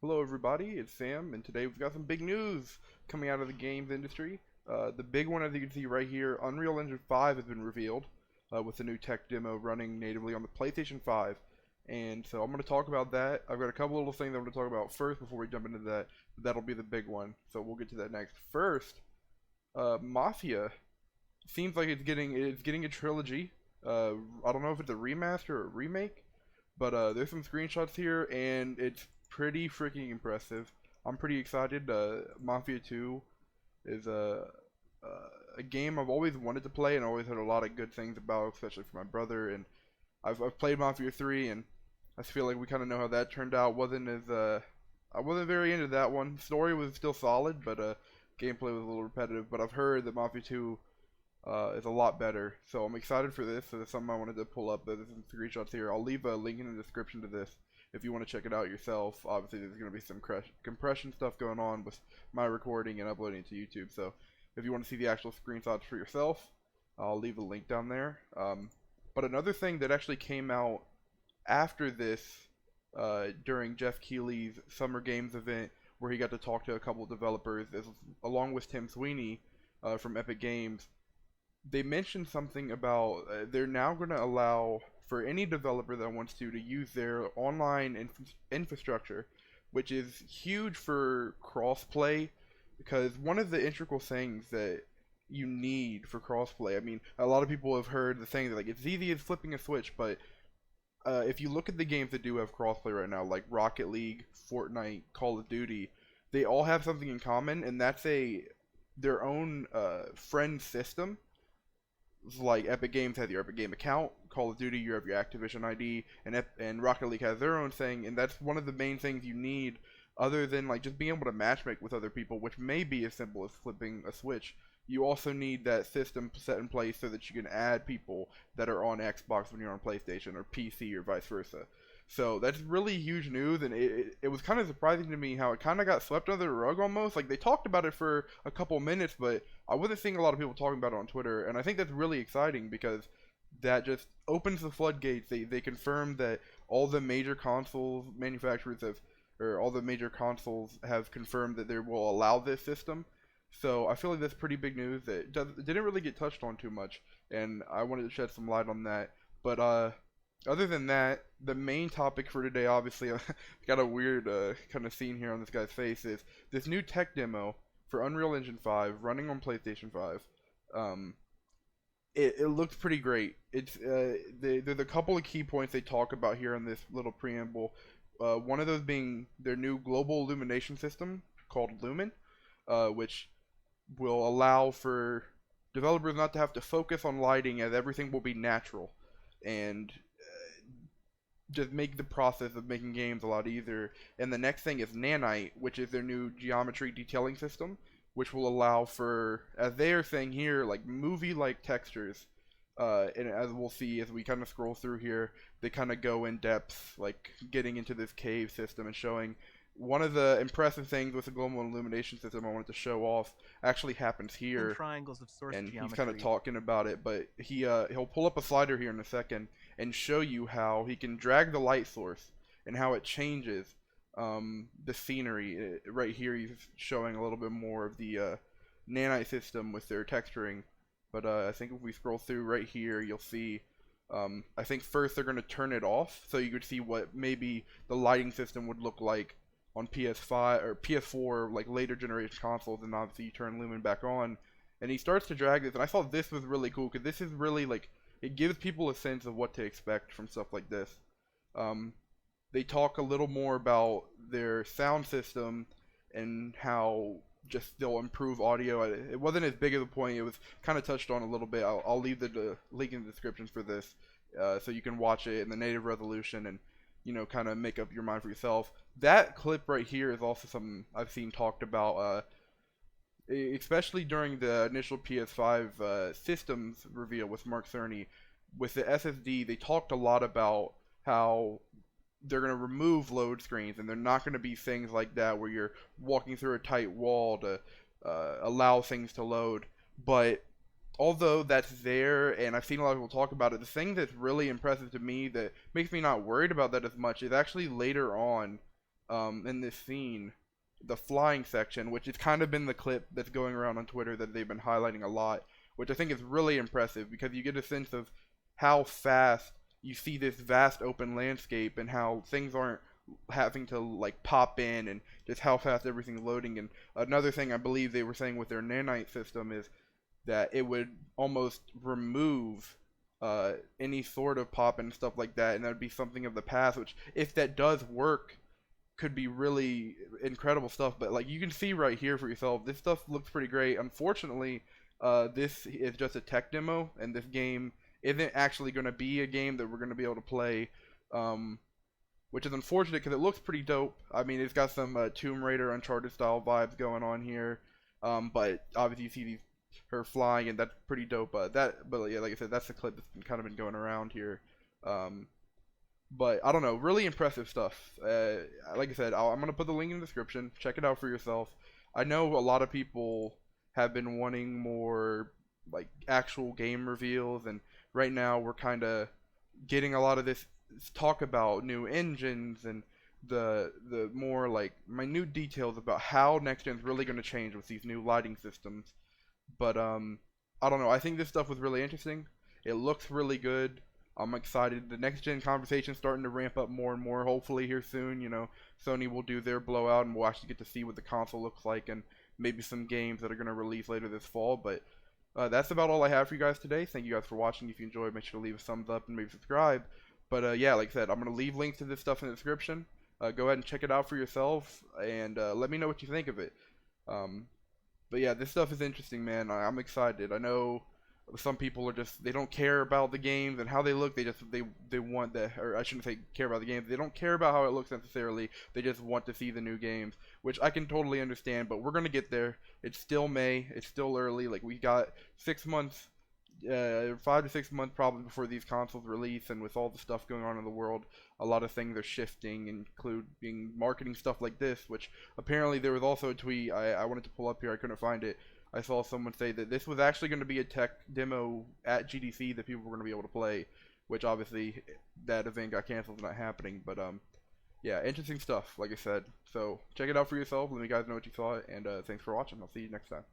Hello, everybody. It's Sam, and today we've got some big news coming out of the games industry. The big one, as you can see right here, Unreal Engine 5 has been revealed with the new tech demo running natively on the PlayStation 5. And so I'm going to talk about that. I've got a couple little things I'm going to talk about first before we jump into that. That'll be the big one, so we'll get to that next. First, Mafia seems like it's getting a trilogy. I don't know if it's a remaster or a remake, but there's some screenshots here, and it's pretty freaking impressive. I'm pretty excited. Mafia 2 is a game I've always wanted to play and always heard a lot of good things about, especially from my brother. And I've played Mafia 3, and I feel like we kind of know how that turned out. I wasn't very into that one. Story was still solid, but gameplay was a little repetitive. But I've heard that Mafia 2 is a lot better. So I'm excited for this. So that's something I wanted to pull up. There's some screenshots here. I'll leave a link in the description to this if you want to check it out yourself. Obviously, there's going to be some compression stuff going on with my recording and uploading to YouTube. So if you want to see the actual screenshots for yourself, I'll leave a link down there. But another thing that actually came out after this, during Jeff Keighley's Summer Games event, where he got to talk to a couple of developers, along with Tim Sweeney from Epic Games, they mentioned something about they're now going to allow for any developer that wants to use their online infrastructure, which is huge for crossplay, because one of the integral things that you need for crossplay, I mean, a lot of people have heard the thing that like it's easy as flipping a switch, but if you look at the games that do have crossplay right now, like Rocket League, Fortnite, Call of Duty, they all have something in common, and that's their own friend system. Like Epic Games has your Epic Game account, Call of Duty you have your Activision ID, and Rocket League has their own thing, and that's one of the main things you need, other than like just being able to matchmake with other people, which may be as simple as flipping a switch. You also need that system set in place so that you can add people that are on Xbox when you're on PlayStation or PC or vice versa. So that's really huge news, and it was kind of surprising to me how it kind of got swept under the rug almost. Like they talked about it for a couple minutes, but I wasn't seeing a lot of people talking about it on Twitter, and I think that's really exciting because that just opens the floodgates. They confirmed that all the major consoles manufacturers have, or all the major consoles have confirmed that they will allow this system. So I feel like that's pretty big news that didn't really get touched on too much, and I wanted to shed some light on that. But other than that, the main topic for today, obviously, got a weird kind of scene here on this guy's face, is this new tech demo for Unreal Engine 5 running on PlayStation 5. Um, it looks pretty great. There's a couple of key points they talk about here in this little preamble. One of those being their new global illumination system called Lumen, which will allow for developers not to have to focus on lighting, as everything will be natural, and just make the process of making games a lot easier. And the next thing is Nanite, which is their new geometry detailing system, which will allow for, as they are saying here, like movie-like textures. And as we'll see as we kind of scroll through here, they kind of go in depth, like getting into this cave system and showing one of the impressive things with the global illumination system I wanted to show off actually happens here, triangles of source and he's geometry. kind of talking about it, but he'll pull up a slider here in a second and show you how he can drag the light source and how it changes the scenery. Right here, he's showing a little bit more of the nanite system with their texturing. But I think if we scroll through right here, you'll see. I think first they're going to turn it off, so you could see what maybe the lighting system would look like on PS5 or PS4, like later generation consoles, and obviously you turn Lumen back on, and he starts to drag this, and I thought this was really cool because this is really like it gives people a sense of what to expect from stuff like this. They talk a little more about their sound system and how just they'll improve audio. It wasn't as big of a point. It was kind of touched on a little bit. I'll leave the link in the description for this, so you can watch it in the native resolution and kind of make up your mind for yourself. That clip right here is also something I've seen talked about, especially during the initial PS5 systems reveal with Mark Cerny. With the SSD, they talked a lot about how they're going to remove load screens, and they're not going to be things like that where you're walking through a tight wall to allow things to load. But although that's there, and I've seen a lot of people talk about it, the thing that's really impressive to me that makes me not worried about that as much is actually later on, in this scene, the flying section, which has kind of been the clip that's going around on Twitter that they've been highlighting a lot, which I think is really impressive because you get a sense of how fast you see this vast open landscape and how things aren't having to like pop in, and just how fast everything's loading. And another thing I believe they were saying with their nanite system is that it would almost remove any sort of pop and stuff like that, and that would be something of the past, which if that does work could be really incredible stuff. But like you can see right here for yourself, this stuff looks pretty great. Unfortunately, this is just a tech demo, and this game isn't actually going to be a game that we're going to be able to play, which is unfortunate because it looks pretty dope. I mean, it's got some Tomb Raider, Uncharted style vibes going on here, but obviously you see her flying, and that's pretty dope. But yeah, like I said, that's the clip that's kind of been going around here. But I don't know, really impressive stuff. Like I said, I'm gonna put the link in the description. Check it out for yourself. I know a lot of people have been wanting more like actual game reveals, and right now we're kind of getting a lot of this talk about new engines and the more like minute details about how next gen's really going to change with these new lighting systems. But I don't know. I think this stuff was really interesting. It looks really good. I'm excited. The next gen conversation's starting to ramp up more and more. Hopefully here soon, you know, Sony will do their blowout and we'll actually get to see what the console looks like, and maybe some games that are going to release later this fall. But that's about all I have for you guys today. Thank you guys for watching. If you enjoyed, make sure to leave a thumbs up and maybe subscribe. But yeah, like I said, I'm going to leave links to this stuff in the description. Go ahead and check it out for yourself, and let me know what you think of it. But yeah, this stuff is interesting, man. I'm excited. I know some people are just, they don't care about the games and how they look. They want that, or I shouldn't say care about the games. They don't care about how it looks necessarily. They just want to see the new games, which I can totally understand. But we're gonna get there. It's still May. It's still early. Like, we got 6 months, 5 to 6 months probably before these consoles release. And with all the stuff going on in the world, a lot of things are shifting, including marketing stuff like this. Which apparently there was also a tweet I wanted to pull up here. I couldn't find it. I saw someone say that this was actually going to be a tech demo at GDC that people were going to be able to play, which obviously that event got canceled, not happening. But yeah, interesting stuff, like I said. So check it out for yourself. Let me guys know what you thought, and thanks for watching. I'll see you next time.